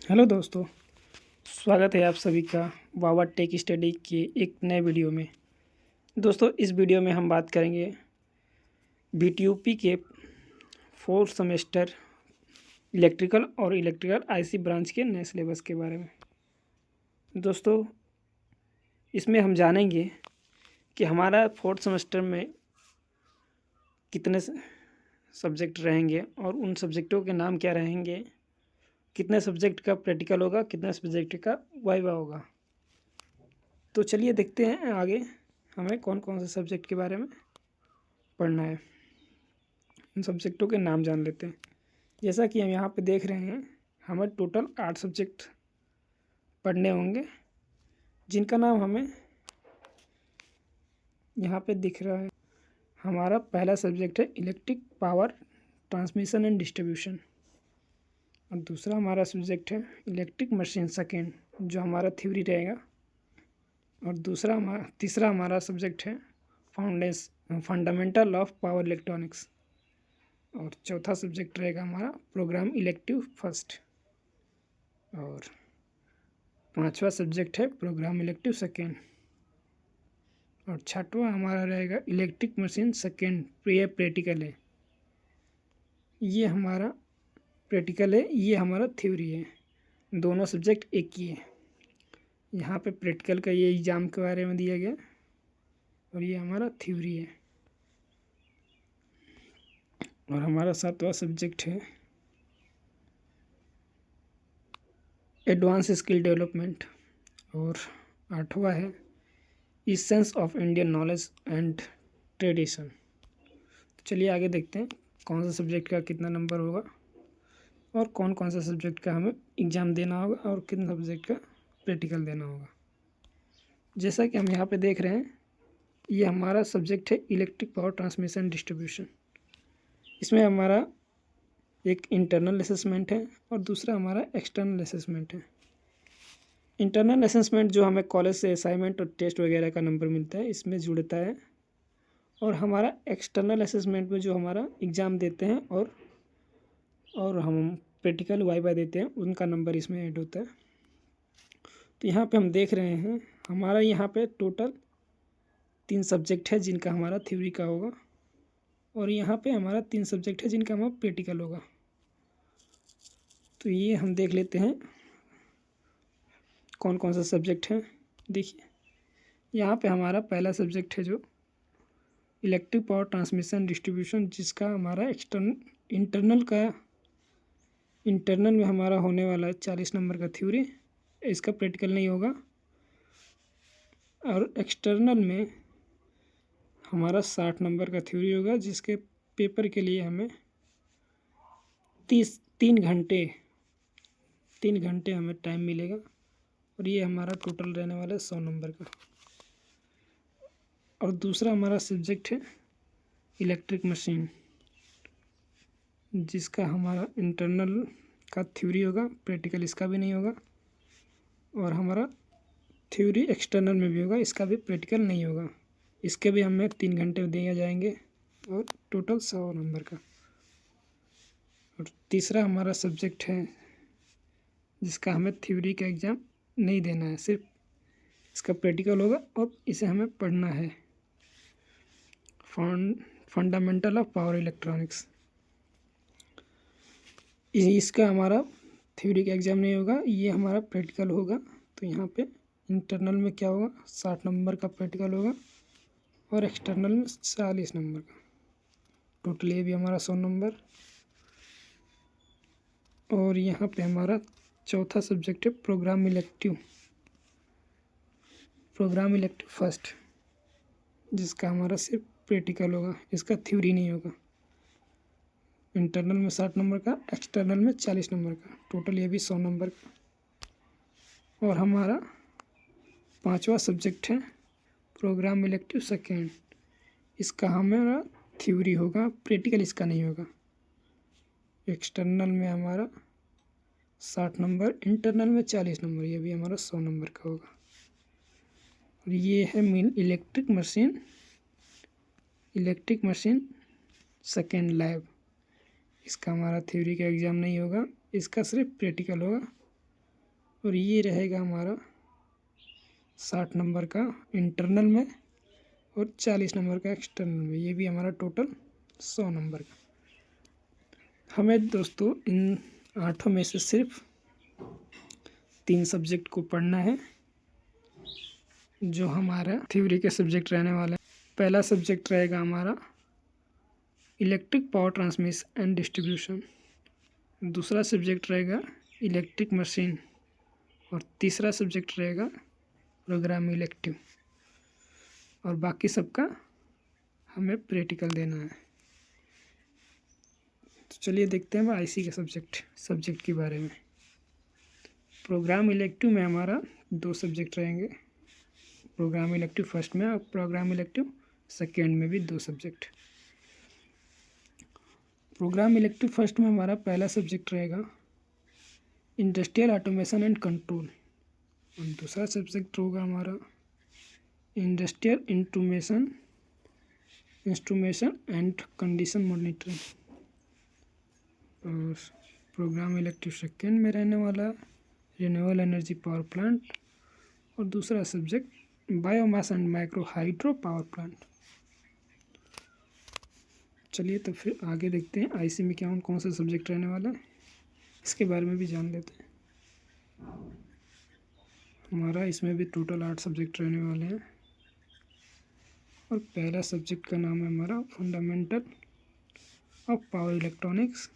Hello दोस्तों, स्वागत है आप सभी का वावा टेक स्टडी के एक नए वीडियो में। दोस्तों, इस वीडियो में हम बात करेंगे बीटीयूपी के फोर्थ सेमेस्टर इलेक्ट्रिकल और इलेक्ट्रिकल आईसी ब्रांच के नए सिलेबस के बारे में। दोस्तों, इसमें हम जानेंगे कि हमारा फोर्थ सेमेस्टर में कितने सब्जेक्ट रहेंगे और उन सब्जेक्टों के नाम क्या रहेंगे, कितने सब्जेक्ट का प्रैक्टिकल होगा, कितने सब्जेक्ट का वाइवा होगा। तो चलिए देखते हैं आगे हमें कौन कौन से सब्जेक्ट के बारे में पढ़ना है। उन सब्जेक्टों के नाम जान लेते हैं। जैसा कि हम यहाँ पे देख रहे हैं, हमें टोटल 8 सब्जेक्ट पढ़ने होंगे, जिनका नाम हमें यहाँ पे दिख रहा है। हमारा पहला सब्जेक्ट है electric power transmission and distribution, और दूसरा हमारा सब्जेक्ट है इलेक्ट्रिक मशीन सेकेंड, जो हमारा थ्योरी रहेगा। और तीसरा हमारा सब्जेक्ट है फंडामेंटल ऑफ पावर इलेक्ट्रॉनिक्स। और चौथा सब्जेक्ट रहेगा हमारा प्रोग्राम इलेक्टिव फर्स्ट। और पांचवा सब्जेक्ट है प्रोग्राम इलेक्टिव सेकेंड। और छठवां हमारा रहेगा इलेक्ट्रिक मशीन सेकेंड, ये प्रैक्टिकल है। ये हमारा प्रैक्टिकल है, ये हमारा थ्योरी है। दोनों सब्जेक्ट एक ही है। यहाँ पे प्रैक्टिकल का ये एग्ज़ाम के बारे में दिया गया, और ये हमारा थ्योरी है। और हमारा सातवां सब्जेक्ट है एडवांस स्किल डेवलपमेंट। और आठवां है essence of Indian knowledge and tradition. चलिए आगे देखते हैं कौन सा सब्जेक्ट का कितना नंबर होगा और कौन कौन सा सब्जेक्ट का हमें एग्ज़ाम देना होगा और कितने सब्जेक्ट का प्रैक्टिकल देना होगा। जैसा कि हम यहाँ पे देख रहे हैं, ये हमारा सब्जेक्ट है इलेक्ट्रिक पावर ट्रांसमिशन डिस्ट्रीब्यूशन। इसमें हमारा एक इंटरनल असेसमेंट है और दूसरा हमारा एक्सटर्नल असेसमेंट है। इंटरनल असेसमेंट जो हमें कॉलेज से असाइनमेंट और टेस्ट वगैरह का नंबर मिलता है, इसमें जुड़ता है। और हमारा एक्सटर्नल असेसमेंट में जो हमारा एग्ज़ाम देते हैं और हम प्रैक्टिकल वाइवा देते हैं, उनका नंबर इसमें ऐड होता है। तो यहाँ पे हम देख रहे हैं, हमारा यहाँ पे टोटल 3 सब्जेक्ट है जिनका हमारा थ्योरी का होगा, और यहाँ पे हमारा 3 सब्जेक्ट है जिनका हमारा प्रैक्टिकल होगा। तो ये हम देख लेते हैं कौन कौन सा सब्जेक्ट है। देखिए, यहाँ पे हमारा पहला सब्जेक्ट है जो इलेक्ट्रिक पावर ट्रांसमिशन डिस्ट्रीब्यूशन, जिसका हमारा इंटरनल में हमारा होने वाला है 40 नंबर का थ्योरी। इसका प्रैक्टिकल नहीं होगा। और एक्सटर्नल में हमारा 60 नंबर का थ्योरी होगा, जिसके पेपर के लिए हमें 3 घंटे हमें टाइम मिलेगा। और ये हमारा टोटल रहने वाला है 100 नंबर का। और दूसरा हमारा सब्जेक्ट है इलेक्ट्रिक मशीन, जिसका हमारा इंटरनल का थ्योरी होगा, प्रैक्टिकल इसका भी नहीं होगा। और हमारा थ्योरी एक्सटर्नल में भी होगा, इसका भी प्रैक्टिकल नहीं होगा। इसके भी हमें 3 घंटे दिए जाएंगे और टोटल 100 नंबर का। और तीसरा हमारा सब्जेक्ट है जिसका हमें थ्योरी का एग्ज़ाम नहीं देना है, सिर्फ इसका प्रैक्टिकल होगा और इसे हमें पढ़ना है। Fundamental of power electronics. इसका हमारा थ्योरी का एग्ज़ाम नहीं होगा, ये हमारा प्रैक्टिकल होगा। तो यहाँ पे इंटरनल में क्या होगा, 60 नंबर का प्रैक्टिकल होगा और एक्सटर्नल में 40 नंबर का। टोटल ये भी हमारा 100 नंबर। और यहाँ पे हमारा चौथा सब्जेक्ट है प्रोग्राम इलेक्टिव फर्स्ट, जिसका हमारा सिर्फ प्रैक्टिकल होगा, इसका थ्योरी नहीं होगा। इंटरनल में 60 नंबर का, एक्सटर्नल में 40 नंबर का, टोटल ये भी 100 नंबर का। और हमारा पांचवा सब्जेक्ट है प्रोग्राम इलेक्टिव सेकेंड। इसका हमारा थ्योरी होगा, प्रैक्टिकल इसका नहीं होगा। एक्सटर्नल में हमारा 60 नंबर, इंटरनल में 40 नंबर, ये भी हमारा 100 नंबर का होगा। और ये है इलेक्ट्रिक मशीन सेकेंड लैब। इसका हमारा थ्योरी का एग्ज़ाम नहीं होगा, इसका सिर्फ प्रैक्टिकल होगा। और ये रहेगा हमारा 60 नंबर का इंटरनल में और 40 नंबर का एक्सटर्नल में। ये भी हमारा टोटल 100 नंबर का। हमें दोस्तों इन 8 में से सिर्फ 3 सब्जेक्ट को पढ़ना है जो हमारा थ्योरी के सब्जेक्ट रहने वाले हैं। पहला सब्जेक्ट रहेगा हमारा electric power transmission and distribution, दूसरा सब्जेक्ट रहेगा इलेक्ट्रिक मशीन और तीसरा सब्जेक्ट रहेगा प्रोग्राम इलेक्टिव। और बाकी सबका हमें प्रैक्टिकल देना है। तो चलिए देखते हैं आईसी के सब्जेक्ट के बारे में। प्रोग्राम इलेक्टिव में हमारा 2 सब्जेक्ट रहेंगे, प्रोग्राम इलेक्टिव फर्स्ट में और प्रोग्राम इलेक्टिव सेकेंड में भी 2 सब्जेक्ट। प्रोग्राम इलेक्टिव फर्स्ट में हमारा पहला सब्जेक्ट रहेगा इंडस्ट्रियल ऑटोमेशन एंड कंट्रोल और दूसरा सब्जेक्ट होगा हमारा industrial instrumentation and condition monitoring. और प्रोग्राम इलेक्टिव सेकेंड में रहने वाला रिन्यूएबल एनर्जी पावर प्लांट और दूसरा subject biomass and micro hydro power plant. चलिए तो फिर आगे देखते हैं आईसी में क्या कौन सा सब्जेक्ट रहने वाला है, इसके बारे में भी जान लेते हैं। हमारा इसमें भी टोटल 8 सब्जेक्ट रहने वाले हैं और पहला सब्जेक्ट का नाम है हमारा फंडामेंटल ऑफ पावर इलेक्ट्रॉनिक्स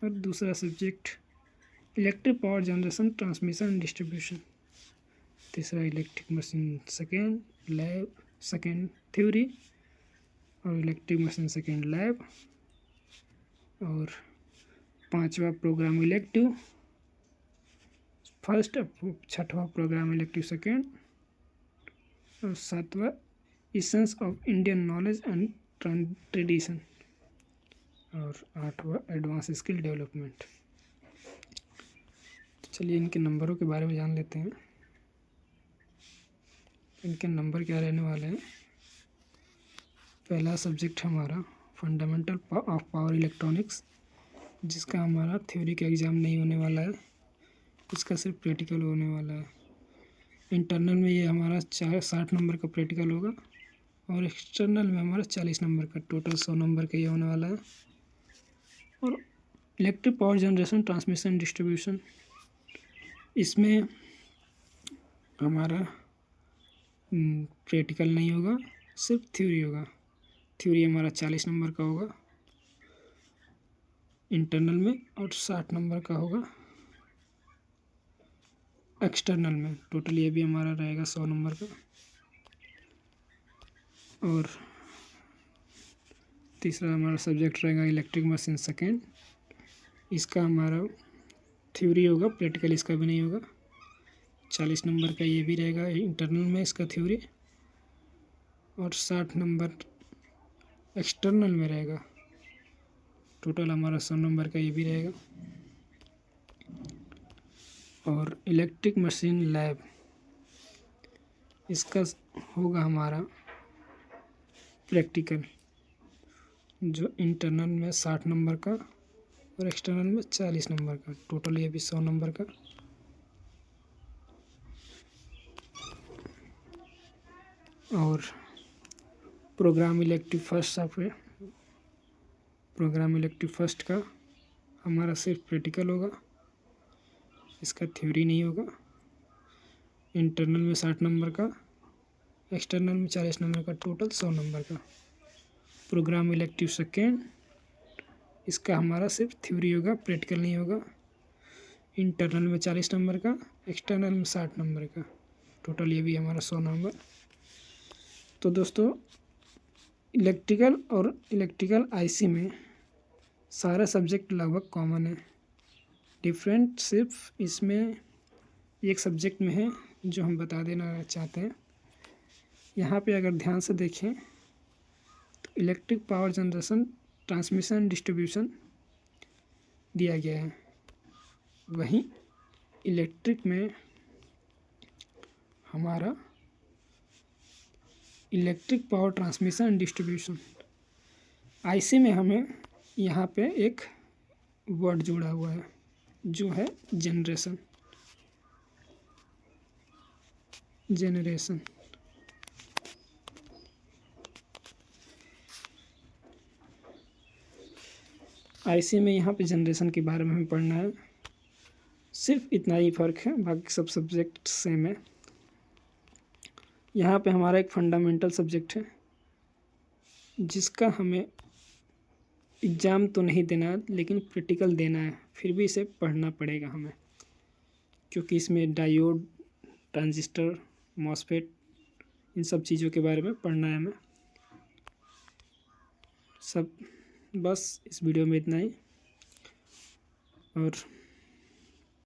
और दूसरा subject electric power generation transmission and distribution, तीसरा इलेक्ट्रिक मशीन सेकेंड थ्योरी और इलेक्ट्रिक मशीन सेकेंड लैब और 5वां प्रोग्राम इलेक्टिव फर्स्ट, 6वां प्रोग्राम इलेक्टिव सेकेंड और 7वां essence of Indian knowledge and tradition और 8वां एडवांस स्किल डेवलपमेंट। तो चलिए इनके नंबरों के बारे में जान लेते हैं। इनके नंबर क्या रहने वाले हैं। पहला सब्जेक्ट हमारा फंडामेंटल ऑफ पावर इलेक्ट्रॉनिक्स, जिसका हमारा थ्योरी का एग्ज़ाम नहीं होने वाला है, इसका सिर्फ प्रैक्टिकल होने वाला है। इंटरनल में ये हमारा 60 नंबर का प्रैक्टिकल होगा और एक्सटर्नल में हमारा 40 नंबर का, टोटल 100 नंबर का ये होने वाला है। और electric power generation transmission distribution, इसमें हमारा प्रैक्टिकल नहीं होगा, सिर्फ थ्योरी होगा। थ्योरी हमारा 40 नंबर का होगा इंटरनल में और 60 नंबर का होगा एक्सटर्नल में। टोटल ये भी हमारा रहेगा 100 नंबर का। और तीसरा हमारा सब्जेक्ट रहेगा इलेक्ट्रिक मशीन सेकेंड, इसका हमारा थ्योरी होगा, प्रैक्टिकल इसका भी नहीं होगा। 40 नंबर का ये भी रहेगा इंटरनल में इसका थ्योरी और 60 नंबर एक्सटर्नल में रहेगा। टोटल हमारा 100 नंबर का ये भी रहेगा। और इलेक्ट्रिक मशीन लैब, इसका होगा हमारा प्रैक्टिकल, जो इंटरनल में 60 नंबर का और एक्सटर्नल में 40 नंबर का। टोटल ये भी 100 नंबर का। और प्रोग्राम इलेक्टिव फर्स्ट का हमारा सिर्फ प्रैक्टिकल होगा, इसका थ्योरी नहीं होगा। इंटरनल में 60 नंबर का, एक्सटर्नल में 40 नंबर का, टोटल 100 नंबर का। प्रोग्राम इलेक्टिव सेकेंड, इसका हमारा सिर्फ थ्योरी होगा, प्रैक्टिकल नहीं होगा। इंटरनल में 40 नंबर का, एक्सटर्नल में 60 नंबर का। टोटल ये भी हमारा 100 नंबर। तो दोस्तों इलेक्ट्रिकल और इलेक्ट्रिकल आईसी में सारा सब्जेक्ट लगभग कॉमन है। डिफरेंट सिर्फ इसमें एक सब्जेक्ट में है जो हम बता देना चाहते हैं। यहाँ पे अगर ध्यान से देखें तो electric power generation transmission distribution दिया गया है, वहीं इलेक्ट्रिक में हमारा electric power transmission and distribution. IC में हमें यहाँ पे एक वर्ड जोड़ा हुआ है जो है जनरेशन। जेनरेशन। आईसी में यहाँ पे जनरेशन के बारे में हमें पढ़ना है, सिर्फ इतना ही फ़र्क है, बाकी सब सब्जेक्ट सेम है। यहाँ पे हमारा एक फंडामेंटल सब्जेक्ट है जिसका हमें एग्ज़ाम तो नहीं देना है लेकिन प्रैक्टिकल देना है, फिर भी इसे पढ़ना पड़ेगा हमें, क्योंकि इसमें डायोड, ट्रांजिस्टर, मॉसफेट, इन सब चीज़ों के बारे में पढ़ना है हमें। सब बस इस वीडियो में इतना ही, और